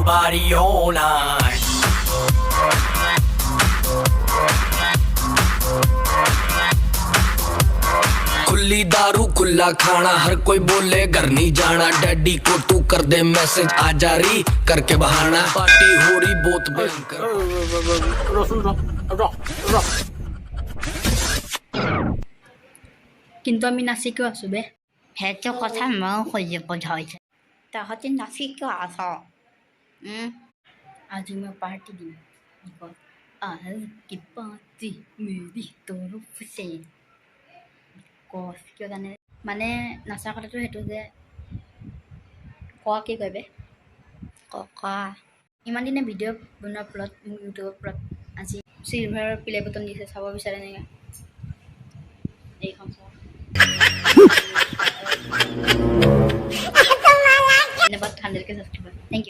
party all night. खुली दारू खुला खाना हर कोई बोले घर नहीं जाना डैडी को तू कर दे मैसेज आ जारी करके बहाना पार्टी हो रही बहुत भयंकर কিন্তু আমি নাচি কিয় আছো বে সেইটো কথা ময়ো খুজিব ধৰিছোঁ তহঁতি নাচি কিয় আছ আজি মই পাৰ্টি দিম आज की पार्टी मेरी तरफ से কচ কিয় জানে মানে নাচাৰ কথাটো সেইটো যে কোৱা কি কয় বে ককা ইমান দিনে ভিডিঅ' বনোৱাৰ ফলত মোক ইউটিউবৰ ফলত আজি চিলভাৰৰ প্লে বটন দিছে চাব বিচাৰে নেকি এইখন চাওক ধন্যবাদ 100K ছাবস্ক্ৰাইবাৰ থেংক ইউ